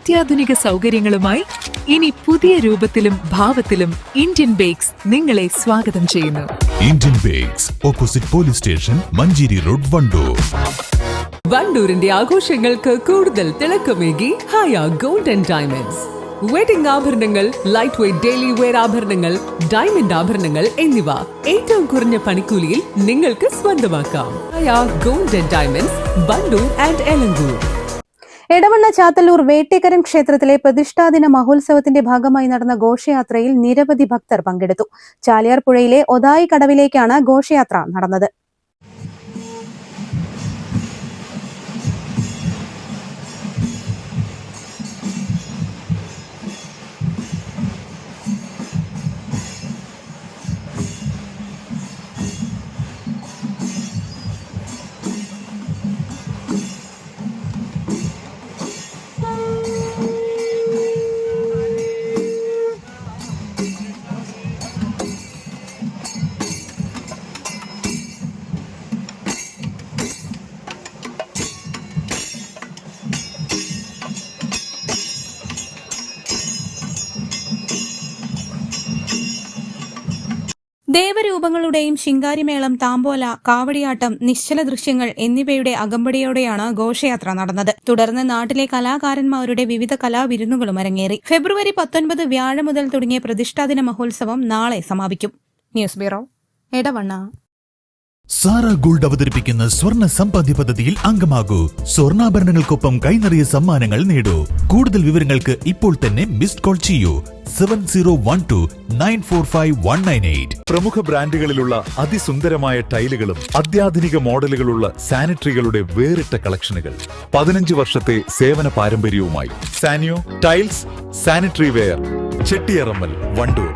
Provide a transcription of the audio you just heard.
അത്യാധുനിക സൗകര്യങ്ങളുമായി ഇനി പുതിയ രൂപത്തിലും ഭാവത്തിലും ഇന്ത്യൻ ബേക്സ് നിങ്ങളെ സ്വാഗതം ചെയ്യുന്നു. Indian bakes, opposite police station, Manjeri road, Wandoor. വണ്ടൂരിന്റെ ആഘോഷങ്ങൾക്ക് കൂടുതൽ തിളക്കമേകി Haya gold and diamonds. Wedding ആഭരണങ്ങൾ, ലൈറ്റ് വെയ്റ്റ് ഡെയിലി വെയർ ആഭരണങ്ങൾ, ഡയമണ്ട് ആഭരണങ്ങൾ എന്നിവ ഏറ്റവും കുറഞ്ഞ പണിക്കൂലിയിൽ നിങ്ങൾക്ക് സ്വന്തമാക്കാം. Haya gold and diamonds, Wandoor and Elankur. Edavanna Chathallur Vettekkaram ക്ഷേത്രത്തിലെ പ്രതിഷ്ഠാദിന മഹോത്സവത്തിന്റെ ഭാഗമായി നടന്ന ഘോഷയാത്രയിൽ നിരവധി ഭക്തർ പങ്കെടുത്തു. ചാലിയാർ പുഴയിലെ ഒതായി കടവിലേക്കാണ് ഘോഷയാത്ര നടന്നത്. ദേവരൂപങ്ങളുടെയും ശിങ്കാരിമേളം, താമ്പോല, കാവടിയാട്ടം, നിശ്ചല ദൃശ്യങ്ങൾ എന്നിവയുടെ അകമ്പടിയോടെയാണ് ഘോഷയാത്ര നടന്നത്. തുടർന്ന് നാട്ടിലെ കലാകാരന്മാരുടെ വിവിധ കലാവിരുന്നുകളും അരങ്ങേറി. ഫെബ്രുവരി 19 വ്യാഴം മുതൽ തുടങ്ങിയ പ്രതിഷ്ഠാദിന മഹോത്സവം നാളെ സമാപിക്കും. News bureau, Edavanna. Sara gold അവതരിപ്പിക്കുന്ന സ്വർണ്ണ സമ്പാദ്യ പദ്ധതിയിൽ അംഗമാകൂ. സ്വർണ്ണാഭരണങ്ങൾക്കൊപ്പം കൈനിറിയ സമ്മാനങ്ങൾ നേടൂ. കൂടുതൽ വിവരങ്ങൾക്ക് ഇപ്പോൾ തന്നെ മിസ്ഡ് കോൾ ചെയ്യൂ 7012945198. പ്രമുഖ ബ്രാൻഡുകളിലുള്ള അതിസുന്ദരമായ ടൈലുകളും അത്യാധുനിക മോഡലുകളുള്ള സാനിറ്ററികളുടെ വേറിട്ട കളക്ഷനുകൾ. 15 വർഷത്തെ സേവന പാരമ്പര്യവുമായി സാനിയോ tiles, sanitary ware, Chettiyarammal, Wandoor.